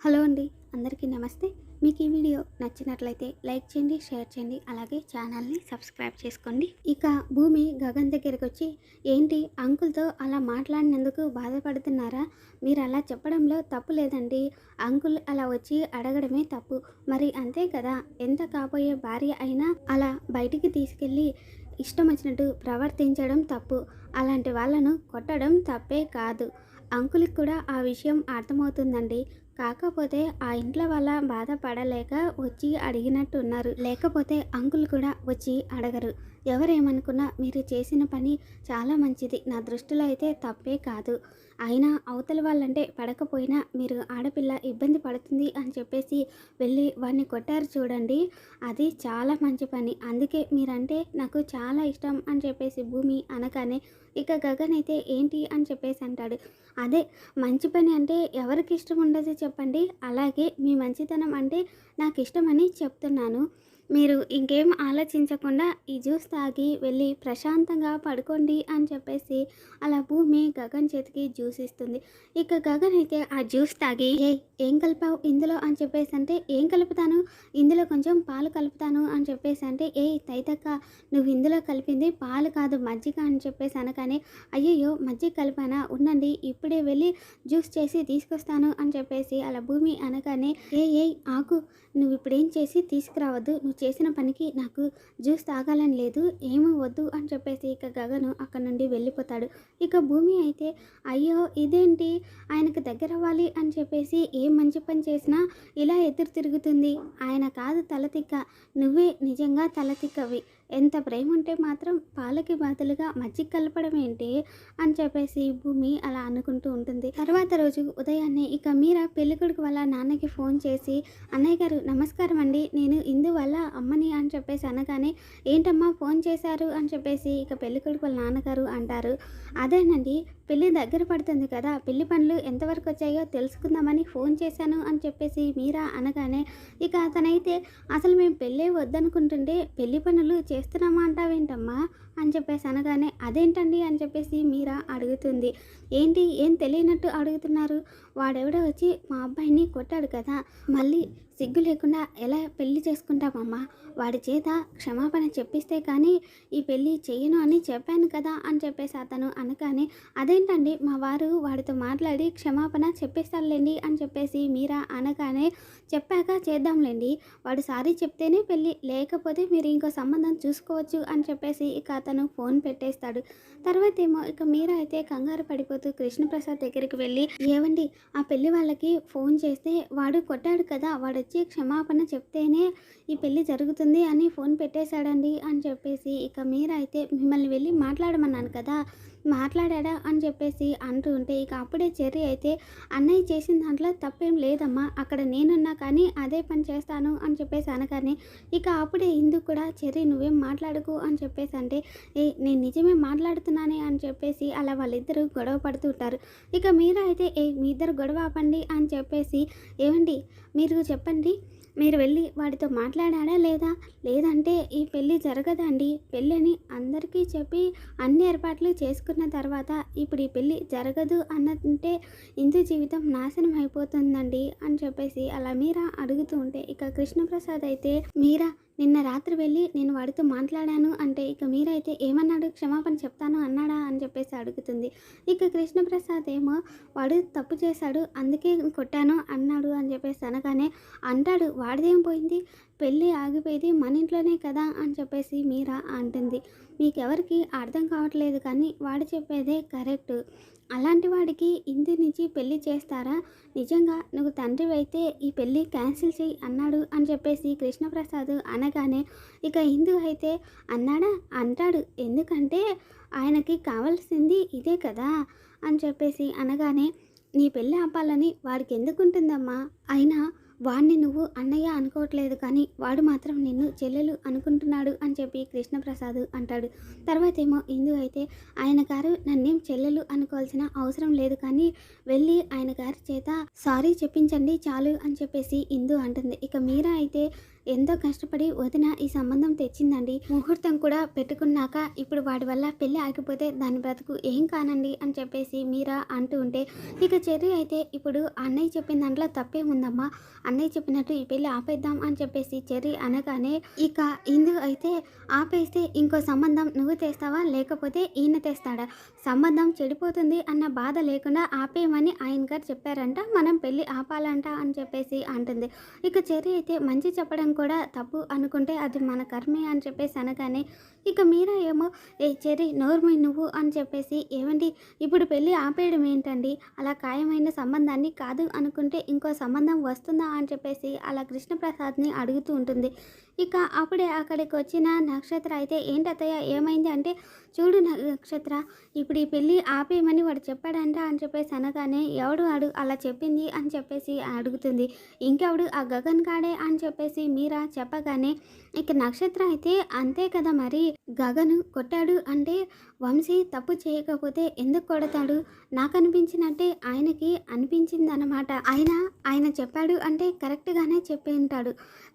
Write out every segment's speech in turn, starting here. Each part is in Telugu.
హలో అండి, అందరికీ నమస్తే. మీకు ఈ వీడియో నచ్చినట్లయితే లైక్ చేయండి, షేర్ చేయండి, అలాగే ఛానల్ని సబ్స్క్రైబ్ చేసుకోండి. ఇక భూమి గగన్ దగ్గరికి వచ్చి, ఏంటి అంకుల్తో అలా మాట్లాడినందుకు బాధపడుతున్నారా? మీరు అలా చెప్పడంలో తప్పు లేదండి. అంకుల్ అలా వచ్చి అడగడమే తప్పు. మరి అంతే కదా, ఎంత కాబోయే భార్య అయినా అలా బయటికి తీసుకెళ్ళి ఇష్టం వచ్చినట్టు ప్రవర్తించడం తప్పు. అలాంటి వాళ్ళను కొట్టడం తప్పే కాదు. అంకుల్కి కూడా ఆ విషయం అర్థమవుతుందండి. కాకపోతే ఆ ఇంట్లో వాళ్ళ బాధపడలేక వచ్చి అడిగినట్టున్నారు. లేకపోతే అంకుల్ కూడా వచ్చి అడగరు. ఎవరేమనుకున్నా మీరు చేసిన పని చాలా మంచిది. నా దృష్టిలో అయితే తప్పే కాదు. అయినా అవతల వాళ్ళంటే పడకపోయినా మీరు ఆడపిల్ల ఇబ్బంది పడుతుంది అని చెప్పేసి వెళ్ళి వాడిని కొట్టారు చూడండి, అది చాలా మంచి పని. అందుకే మీరంటే నాకు చాలా ఇష్టం అని చెప్పేసి భూమి అనగానే ఇక గగన్ అయితే ఏంటి అని చెప్పేసి అంటాడు. అదే మంచి పని అంటే ఎవరికి ఇష్టం ఉండదు చెప్పండి. అలాగే మీ మంచితనం అంటే నాకు ఇష్టమని చెప్తున్నాను. మీరు ఇంకేం ఆలోచించకుండా ఈ జ్యూస్ తాగి వెళ్ళి ప్రశాంతంగా పడుకోండి అని చెప్పేసి అలా భూమి గగన్ చేతికి జ్యూస్ ఇస్తుంది. ఇక గగన్ అయితే ఆ జ్యూస్ తాగి ఏం కలిపావు ఇందులో అని చెప్పేసి అంటే, ఏం కలుపుతాను, ఇందులో కొంచెం పాలు కలుపుతాను అని చెప్పేసి అంటే, తైతక్క నువ్వు ఇందులో కలిపింది పాలు కాదు మజ్జిగ అని చెప్పేసి అనగానే, అయ్యయ్యో మజ్జిగ కలిపానా, ఉండండి ఇప్పుడే వెళ్ళి జ్యూస్ చేసి తీసుకొస్తాను అని చెప్పేసి అలా భూమి అనగానే, ఆకు, నువ్వు ఇప్పుడేం చేసి తీసుకురావద్దు, నువ్వు చేసిన పనికి నాకు జ్యూస్ తాగాలని లేదు, ఏమీ వద్దు అని చెప్పేసి ఇక గగను అక్కడ నుండి వెళ్ళిపోతాడు. ఇక భూమి అయితే, అయ్యో ఇదేంటి, ఆయనకు దగ్గర అవ్వాలి అని చెప్పేసి ఏం మంచి పని చేసినా ఇలా ఎదురు తిరుగుతుంది. ఆయన కాదు తలతిక్క, నువ్వే నిజంగా తలతిక్కవి. ఎంత ప్రేమ ఉంటే మాత్రం పాలకి బదులుగా మజ్జిగ కలపడం ఏంటి అని చెప్పేసి భూమి అలా అనుకుంటూ ఉంటుంది. తర్వాత రోజు ఉదయాన్నే ఇక మీరా పెళ్ళికొడుకు వాళ్ళ నాన్నకి ఫోన్ చేసి, అన్నయ్య గారు నమస్కారం అండి, నేను ఇందు వాళ్ళ అమ్మని అని చెప్పేసి అనగానే, ఏంటమ్మా ఫోన్ చేశారు అని చెప్పేసి ఇక పెళ్ళికొడుకు వాళ్ళ నాన్నగారు అంటారు. అదేనండి, పెళ్ళి దగ్గర పడుతుంది కదా, పెళ్లి పనులు ఎంతవరకు వచ్చాయో తెలుసుకుందామని ఫోన్ చేశాను అని చెప్పేసి మీరా అనగానే, ఇక అతనైతే అసలు మేము పెళ్ళే వద్దనుకుంటుంటే పెళ్లి పనులు చేస్తున్నామా అంటావేంటమ్మా అని చెప్పేసి అనగానే, అదేంటండి అని చెప్పేసి మీరా అడుగుతుంది. ఏంటి ఏం తెలియనట్టు అడుగుతున్నారు, వాడెవడో వచ్చి మా అబ్బాయిని కొట్టాడు కదా, మళ్ళీ సిగ్గు లేకుండా ఎలా పెళ్లి చేసుకుంటామమ్మా, వాడి చేత క్షమాపణ చెప్పిస్తే కానీ ఈ పెళ్ళి చెయ్యను అని చెప్పాను కదా అని చెప్పేసి అతను అనగానే, అదేంటండి మా వారు వాడితో మాట్లాడి క్షమాపణ చెప్పేస్తారులేండి అని చెప్పేసి మీరా అనగానే, చెప్పాక చేద్దాంలేండి, వాడు సారీ చెప్తేనే పెళ్ళి, లేకపోతే మీరు ఇంకో సంబంధం చూసుకోవచ్చు అని చెప్పేసి ఇక అతను ఫోన్ పెట్టేస్తాడు. తర్వాత ఏమో ఇక మీరా అయితే కంగారు పడిపోతూ కృష్ణప్రసాద్ దగ్గరికి వెళ్ళి, ఏవండి ఆ పెళ్ళి వాళ్ళకి ఫోన్ చేస్తే వాడు కొట్టాడు కదా, వాడు వచ్చి క్షమాపణ చెప్తేనే ఈ పెళ్ళి జరుగుతుంది అని ఫోన్ పెట్టేశాడండి అని చెప్పేసి ఇక మీరా అయితే, మిమ్మల్ని వెళ్ళి మాట్లాడమన్నాను కదా, మాట్లాడా అని చెప్పేసి అంటూ ఉంటే ఇక అప్పుడే చెర్రీ అయితే, అన్నయ్య చేసిన దాంట్లో తప్పేం లేదమ్మా, అక్కడ నేనున్నా కానీ అదే పని చేస్తాను అని చెప్పేసి అనగానే ఇక అప్పుడే ఇందుకు కూడా, చెర్రీ నువ్వేం మాట్లాడుకు అని చెప్పేసి అంటే, నేను నిజమే మాట్లాడుతున్నానే అని చెప్పేసి అలా వాళ్ళిద్దరూ గొడవ పడుతూ ఉంటారు. ఇక మీరా అయితే, మీ ఇద్దరు గొడవ ఆపండి అని చెప్పేసి, ఏమండి మీరు చెప్పండి, మీరు వెళ్ళి వాడితో మాట్లాడాడా లేదా, లేదంటే ఈ పెళ్ళి జరగదండి, పెళ్ళి అని అందరికీ చెప్పి అన్ని ఏర్పాట్లు చేసుకున్న తర్వాత ఇప్పుడు ఈ పెళ్ళి జరగదు అన్నంటే ఇందు జీవితం నాశనం అయిపోతుందండి అని చెప్పేసి అలా మీరా అడుగుతూ ఉంటే ఇక కృష్ణప్రసాద్ అయితే, మీరా నిన్న రాత్రి వెళ్ళి నేను వాడితో మాట్లాడాను అంటే ఇక మీరైతే ఏమన్నాడు, క్షమాపణ చెప్తాను అన్నాడా అని చెప్పేసి అడుగుతుంది. ఇక కృష్ణప్రసాద్ ఏమో, వాడు తప్పు చేశాడు అందుకే కొట్టాను అన్నాడు అని చెప్పేసి అనగానే, అంటాడు వాడిదేం పోయింది, పెళ్ళి ఆగిపోయేది మన ఇంట్లోనే కదా అని చెప్పేసి మీరా అంటుంది. మీకెవరికి అర్థం కావట్లేదు కానీ వాడు చెప్పేదే కరెక్ట్. అలాంటి వాడికి ఇందు నుంచి పెళ్ళి చేస్తారా, నిజంగా నువ్వు తండ్రి అయితే ఈ పెళ్ళి క్యాన్సిల్ చేయి అన్నాడు అని చెప్పేసి కృష్ణప్రసాద్ అనగానే ఇక ఇందు అయితే, అన్నాడా, అంటాడు, ఎందుకంటే ఆయనకి కావాల్సింది ఇదే కదా అని చెప్పేసి అనగానే, నీ పెళ్ళి ఆపాలని వాడికి ఎందుకుంటుందమ్మా, అయినా వాడిని నువ్వు అన్నయ్య అనుకోవట్లేదు కానీ వాడు మాత్రం నిన్ను చెల్లెలు అనుకుంటున్నాడు అని చెప్పి కృష్ణప్రసాద్ అంటాడు. తర్వాత ఏమో ఇందు అయితే, ఆయన గారు నన్నేం చెల్లెలు అనుకోవాల్సిన అవసరం లేదు కానీ వెళ్ళి ఆయన గారి చేత సారీ చెప్పించండి చాలు అని చెప్పేసి ఇందు అంటుంది. ఇక మీరా అయితే, ఎంతో కష్టపడి వదిన ఈ సంబంధం తెచ్చిందండి. ముహూర్తం కూడా పెట్టుకున్నాక ఇప్పుడు వాడి వల్ల పెళ్ళి ఆగిపోతే దాని బ్రతుకు ఏం కానండి అని చెప్పేసి మీరా అంటూ ఉంటే, ఇక చెర్రీ అయితే ఇప్పుడు అన్నయ్య చెప్పిన దాంట్లో తప్పేముందమ్మా, అన్నయ్య చెప్పినట్టు ఈ పెళ్ళి ఆపేద్దాం అని చెప్పేసి చెర్రీ అనగానే, ఇక ఇందు అయితే ఆపేస్తే ఇంకో సంబంధం నువ్వు తెస్తావా లేకపోతే ఈయన తెస్తాడా, సంబంధం చెడిపోతుంది అన్న బాధ లేకుండా ఆపేయమని ఆయన గారు చెప్పారంట, మనం పెళ్ళి ఆపాలంట అని చెప్పేసి అంటుంది. ఇక చెర్రీ అయితే మంచి చెప్పడం కూడా తప్పు అనుకుంటే అది మన కర్మే అని చెప్పేసి అనగానే, ఇక మీరా ఏమో ఏ చెర్రీ నోర్మై నువ్వు అని చెప్పేసి, ఏమండి ఇప్పుడు పెళ్ళి ఆపేయడం ఏంటండి, అలా ఖాయమైన సంబంధాన్ని కాదు అనుకుంటే ఇంకో సంబంధం వస్తుందా అని చెప్పేసి అలా కృష్ణప్రసాద్ని అడుగుతూ ఉంటుంది. ఇక అప్పుడే అక్కడికి వచ్చిన నక్షత్ర అయితే, ఏంటత్తయ్య ఏమైంది అంటే, చూడు నక్షత్ర ఇప్పుడు ఈ పెళ్ళి ఆపేయమని వాడు చెప్పాడంట అని చెప్పేసి అనగానే, ఎవడు వాడు అలా చెప్పింది అని చెప్పేసి అడుగుతుంది. ఇంకెవడు ఆ గగన్ కాడే అని చెప్పేసి మీరా చెప్పగానే, ఇక నక్షత్ర అయితే అంతే కదా మరి, గగను కొట్టాడు అంటే వంశీ తప్పు చేయకపోతే ఎందుకు కొడతాడు, నాకు అనిపించినట్టే ఆయనకి అనిపించిందనమాట, ఆయన చెప్పాడు అంటే కరెక్ట్గానే చెప్పి ఉంటాడు,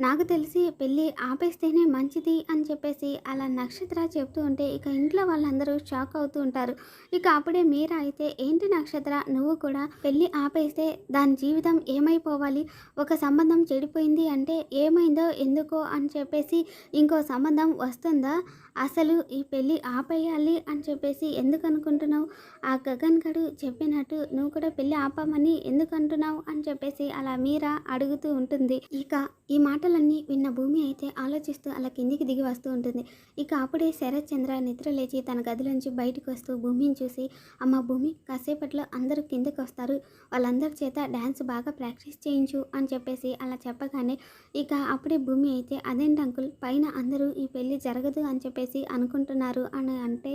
నాకు తెలిసి పెళ్ళి ఆపేస్తేనే మంచిది అని చెప్పేసి అలా నక్షత్ర చెప్తూ ఉంటే ఇక ఇంట్లో వాళ్ళందరూ షాక్ అవుతూ ఉంటారు. ఇక అప్పుడే మీరా అయితే, ఏంటి నక్షత్ర నువ్వు కూడా పెళ్ళి ఆపేస్తే దాని జీవితం ఏమైపోవాలి, ఒక సంబంధం చెడిపోయింది అంటే ఏమైందో ఎందుకో అని చెప్పేసి ఇంకో సంబంధం వస్తుందా, అసలు ఈ పెళ్ళి ఆపేయాలి అని చెప్పేసి ఎందుకు అనుకుంటున్నావు, ఆ గగన్ గడు చెప్పినట్టు నువ్వు కూడా పెళ్ళి ఆపామని ఎందుకు అంటున్నావు అని చెప్పేసి అలా మీరా అడుగుతూ ఉంటుంది. ఇక ఈ మాటలన్నీ విన్న భూమి అయితే ఆలోచిస్తూ అలా కిందికి దిగి వస్తూ ఉంటుంది. ఇక అప్పుడే శరత్ చంద్ర నిద్ర లేచి తన గదిలోంచి బయటకు వస్తూ భూమిని చూసి, అమ్మ భూమి కాసేపట్లో అందరూ కిందకి వస్తారు, వాళ్ళందరి చేత డ్యాన్స్ బాగా ప్రాక్టీస్ చేయించు అని చెప్పేసి అలా చెప్పగానే, ఇక అప్పుడే భూమి అయితే, అదేంటి అంకుల్ పైన అందరూ ఈ పెళ్ళి జరగదు అని చెప్పేసి అనుకుంటున్నారు అని అంటే,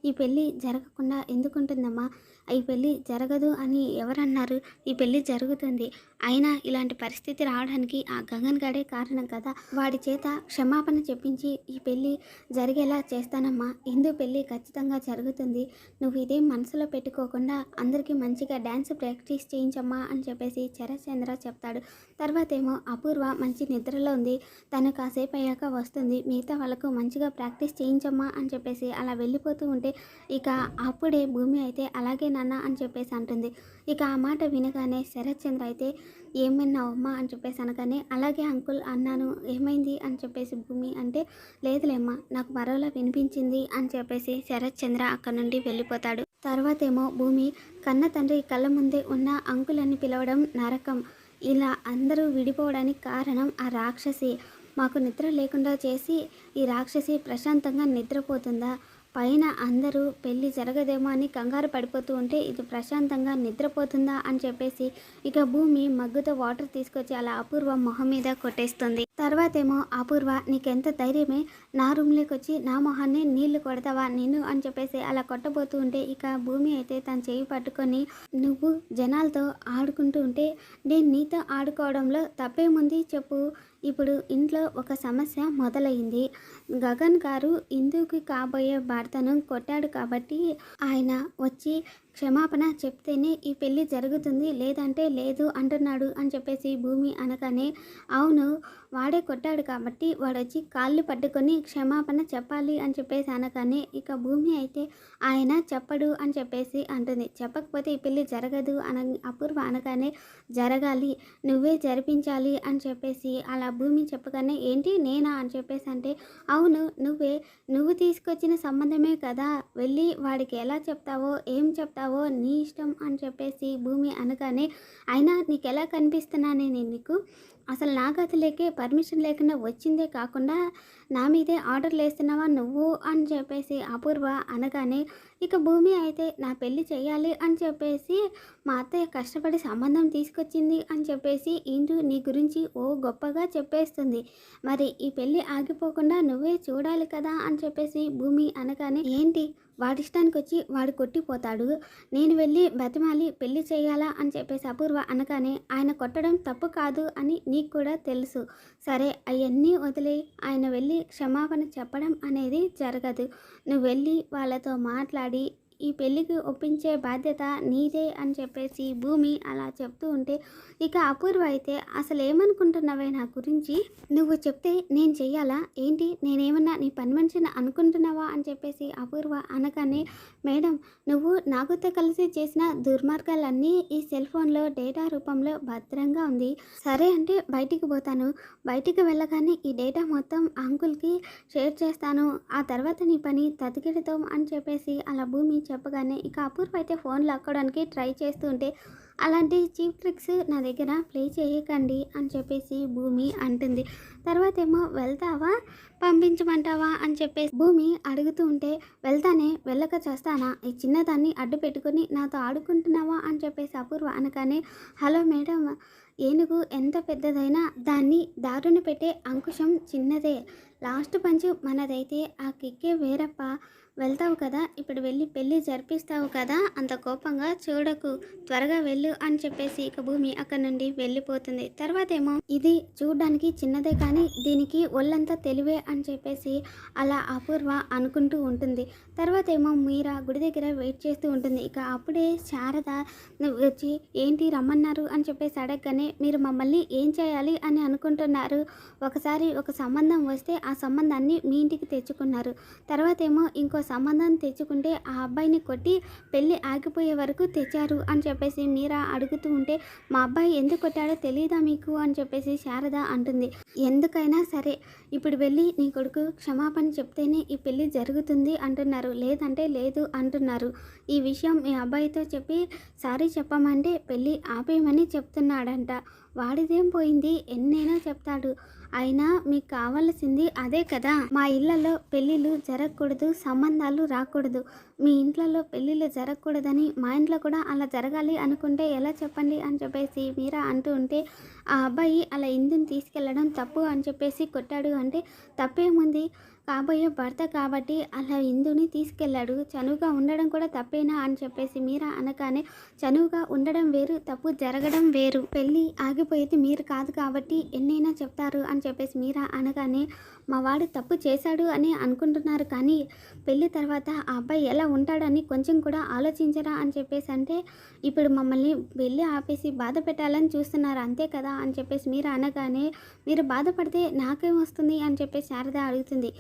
ఈ పెళ్ళి జరగకుండా ఎందుకుంటుందమ్మా, ఈ పెళ్ళి జరగదు అని ఎవరన్నారు, ఈ పెళ్ళి జరుగుతుంది, అయినా ఇలాంటి పరిస్థితి రావడానికి ఆ గగన్ గడే కారణం కదా, వాడి చేత క్షమాపణ చెప్పించి ఈ పెళ్ళి జరిగేలా చేస్తానమ్మా, ఇందు పెళ్ళి ఖచ్చితంగా జరుగుతుంది, నువ్వు ఇదేం మనసులో పెట్టుకోకుండా అందరికీ మంచిగా డ్యాన్స్ ప్రాక్టీస్ చేయించమ్మా అని చెప్పేసి శరత్ చంద్ర చెప్తాడు. తర్వాత ఏమో అపూర్వ మంచి నిద్రలో ఉంది, తను కాసేపు అయ్యాక వస్తుంది, మిగతా వాళ్ళకు మంచిగా ప్రాక్టీస్ చేయించమ్మా అని చెప్పేసి అలా వెళ్ళిపోతూ ఉంటే, ఇక అప్పుడే భూమి అయితే అలాగే నాన్న అని చెప్పేసి అంటుంది. ఇక ఆ మాట వినగానే శరత్ చంద్ర అయితే, ఏమన్నావమ్మా అని చెప్పేసి అనగానే, అలాగే అంకుల్ అన్నాను, ఏమైంది అని చెప్పేసి భూమి అంటే, లేదులేమ్మా నాకు మరోలా వినిపించింది అని చెప్పేసి శరత్ చంద్ర అక్కడ నుండి వెళ్ళిపోతాడు. తర్వాత ఏమో భూమి కన్న తండ్రి కళ్ళ ముందే ఉన్న అంకుల్ అని పిలవడం నరకం, ఇలా అందరూ విడిపోవడానికి కారణం ఆ రాక్షసి, మాకు నిద్ర లేకుండా చేసి ఈ రాక్షసి ప్రశాంతంగా నిద్రపోతుందా, పైన అందరూ పెళ్ళి జరగదేమో అని కంగారు పడిపోతూ ఉంటే ఇది ప్రశాంతంగా నిద్రపోతుందా అని చెప్పేసి ఇక భూమి మగ్గుతో వాటర్ తీసుకొచ్చి అలా అపూర్వ మొహం మీద కొట్టేస్తుంది. తర్వాత ఏమో అపూర్వ, నీకెంత ధైర్యమే నా రూమ్లోకి వచ్చి నా మొహాన్ని నీళ్లు కొడతావా నేను అని చెప్పేసి అలా కొట్టబోతూ ఉంటే, ఇక భూమి అయితే తన చేయి పట్టుకొని, నువ్వు జనాలతో ఆడుకుంటూ ఉంటే నేను నీతో ఆడుకోవడంలో తప్పేముంది చెప్పు, ఇప్పుడు ఇంట్లో ఒక సమస్య మొదలైంది, గగన్ గారు ఇందుకి కాబోయే భర్తను కొట్టాడు కాబట్టి ఆయన వచ్చి క్షమాపణ చెప్తేనే ఈ పెళ్ళి జరుగుతుంది, లేదంటే లేదు అంటున్నాడు అని చెప్పేసి భూమి అనగానే, అవును వాడే కొట్టాడు కాబట్టి వాడు వచ్చి కాళ్ళు పట్టుకొని క్షమాపణ చెప్పాలి అని చెప్పేసి అనగానే, ఇక భూమి అయితే ఆయన చెప్పడు అని చెప్పేసి అంటుంది. చెప్పకపోతే ఈ పెళ్ళి జరగదు అపూర్వ అనగానే, జరగాలి నువ్వే జరిపించాలి అని చెప్పేసి అలా భూమి చెప్పగానే, ఏంటి నేనా అని చెప్పేసి అంటే, అవును నువ్వు తీసుకొచ్చిన సంబంధమే కదా, వెళ్ళి వాడికి ఎలా చెప్తావో ఏం చెప్తావో నీ ఇష్టం అని చెప్పేసి భూమి అనగానే, అయినా నీకు ఎలా కనిపిస్తున్నానే నేను నీకు, అసలు నా గదిలోకే పర్మిషన్ లేకుండా వచ్చిందే కాకుండా నా మీదే ఆర్డర్లు వేస్తున్నావా నువ్వు అని చెప్పేసి అపూర్వ అనగానే, ఇక భూమి అయితే నా పెళ్ళి చేయాలి అని చెప్పేసి మా అత్తయ్య కష్టపడి సంబంధం తీసుకొచ్చింది అని చెప్పేసి ఇంటూ నీ గురించి ఓ గొప్పగా చెప్పేస్తుంది, మరి ఈ పెళ్ళి ఆగిపోకుండా నువ్వే చూడాలి కదా అని చెప్పేసి భూమి అనగానే, ఏంటి వాడిష్టానికి వచ్చి వాడు కొట్టిపోతాడు, నేను వెళ్ళి బతిమాలి పెళ్ళి చేయాలా అని చెప్పేసి అపూర్వ అనగానే, ఆయన కొట్టడం తప్పు కాదు అని నీకు కూడా తెలుసు, సరే అవన్నీ వదిలే, ఆయన వెళ్ళి క్షమాపణ చెప్పడం అనేది జరగదు, నువ్వు వెళ్ళి వాళ్ళతో మాట్లాడి ఈ పెళ్ళికి ఒప్పించే బాధ్యత నీదే అని చెప్పేసి భూమి అలా చెప్తూ ఉంటే, ఇక అపూర్వ అయితే అసలు ఏమనుకుంటున్నావే నా గురించి, నువ్వు చెప్తే నేను చెయ్యాలా ఏంటి, నేనేమన్నా నీ పని మనిషిని అనుకుంటున్నావా అని చెప్పేసి అపూర్వ అనగానే, మేడం నువ్వు నాగుతో కలిసి చేసిన దుర్మార్గాలన్నీ ఈ సెల్ ఫోన్లో డేటా రూపంలో భద్రంగా ఉంది. సరే అంటే బయటికి పోతాను, బయటికి వెళ్ళగానే ఈ డేటా మొత్తం అంకుల్కి షేర్ చేస్తాను, ఆ తర్వాత నీ పని తతికిడతాం అని చెప్పేసి అలా భూమి చెప్పగానే, ఇక అపూర్వ అయితే ఫోన్ లాక్కోవడానికి ట్రై చేస్తూ ఉంటే, అలాంటి చీప్ ట్రిక్స్ నా దగ్గర ప్లే చేయకండి అని చెప్పేసి భూమి అంటుంది. తర్వాత ఏమో వెళ్తావా పంపించమంటావా అని చెప్పేసి భూమి అడుగుతూ ఉంటే, వెళ్తానే వెళ్ళక చేస్తానా, ఈ చిన్నదాన్ని అడ్డు పెట్టుకుని నాతో ఆడుకుంటున్నావా అని చెప్పేసి అపూర్వ అనగానే, హలో మేడం, ఏనుగు ఎంత పెద్దదైనా దాన్ని దారుని పెట్టే అంకుశం చిన్నదే, లాస్ట్ పంచు మనదైతే ఆ కిక్కే వేరప్ప, వెళ్తావు కదా ఇప్పుడు వెళ్ళి పెళ్ళి జరిపిస్తావు కదా, అంత కోపంగా చూడకు, త్వరగా వెళ్ళు అని చెప్పేసి ఇక భూమి అక్కడ నుండి వెళ్ళిపోతుంది. తర్వాత ఏమో ఇది చూడ్డానికి చిన్నదే కానీ దీనికి ఒళ్ళంతా తెలివే అని చెప్పేసి అలా అపూర్వ అనుకుంటూ ఉంటుంది. తర్వాత ఏమో మీరా గుడి దగ్గర వెయిట్ చేస్తూ ఉంటుంది. ఇక అప్పుడే శారద వచ్చి ఏంటి రమ్మన్నారు అని చెప్పేసి అడగగానే, మీరు మమ్మల్ని ఏం చేయాలి అని అనుకుంటున్నారు, ఒకసారి ఒక సంబంధం వస్తే ఆ సంబంధాన్ని మీ ఇంటికి తెచ్చుకున్నారు, తర్వాత ఏమో ఇంకో సంబంధం తెచ్చుకుంటే ఆ అబ్బాయిని కొట్టి పెళ్ళి ఆగిపోయే వరకు తెచ్చారు అని చెప్పేసి మీరా అడుగుతూ ఉంటే, మా అబ్బాయి ఎందుకు కొట్టాడో తెలియదా మీకు అని చెప్పేసి శారద అంటుంది. ఎందుకైనా సరే ఇప్పుడు వెళ్ళి నీ కొడుకు క్షమాపణ చెప్తేనే ఈ పెళ్ళి జరుగుతుంది అంటున్నారు, లేదంటే లేదు అంటున్నారు, ఈ విషయం మీ అబ్బాయితో చెప్పి సారీ చెప్పమంటే పెళ్ళి ఆపేయమని చెప్తున్నాడంట, వాడిదేం పోయింది ఎన్నైనా చెప్తాడు, అయినా మీకు కావాల్సింది అదే కదా, మా ఇళ్లలో పెళ్ళిళ్ళు జరగకూడదు, సంబంధాలు రాకూడదు, మీ ఇంట్లలో పెళ్ళిళ్ళు జరగకూడదని మా ఇంట్లో కూడా అలా జరగాలి అనుకుంటే ఎలా చెప్పండి అని చెప్పేసి మీరా అంటూ ఉంటే, ఆ అబ్బాయి అలా ఇందుని తీసుకెళ్ళడం తప్పు అని చెప్పేసి కొట్టాడు అంటే తప్పేముంది, కాబోయే భర్త కాబట్టి అలా ఇందుని తీసుకెళ్ళాడు, చనువుగా ఉండడం కూడా తప్పేనా అని చెప్పేసి మీరా అనగానే, చనువుగా ఉండడం వేరు, తప్పు జరగడం వేరు, పెళ్ళి ఆగిపోయేది మీరు కాదు కాబట్టి ఎన్నైనా చెప్తారు అని చెప్పేసి మీరా అనగానే, మా వాడు తప్పు చేశాడు అని అనుకుంటున్నారు కానీ పెళ్ళి తర్వాత ఆ అబ్బాయి ఎలా ఉంటాడని కొంచెం కూడా ఆలోచించరా అని చెప్పేసి అంటే, ఇప్పుడు మమ్మల్ని వెళ్ళి ఆపేసి బాధ పెట్టాలని చూస్తున్నారు అంతే కదా అని చెప్పేసి మీరా అనగానే, మీరు బాధపడితే నాకేం వస్తుంది అని చెప్పేసి శారద అడుగుతుంది.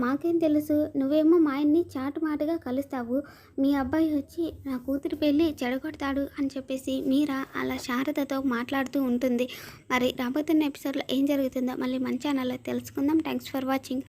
మాకేం తెలుసు, నువ్వేమో మా ఆయన్ని చాటుమాటుగా కలుస్తావు, మీ అబ్బాయి వచ్చి నా కూతురి పెళ్ళి చెడగొడతాడు అని చెప్పేసి మీరా అలా శారదతో మాట్లాడుతూ ఉంటుంది. మరి రాబోతున్న ఎపిసోడ్లో ఏం జరుగుతుందో మళ్ళీ మన ఛానల్లో తెలుసుకుందాం. Thanks for watching.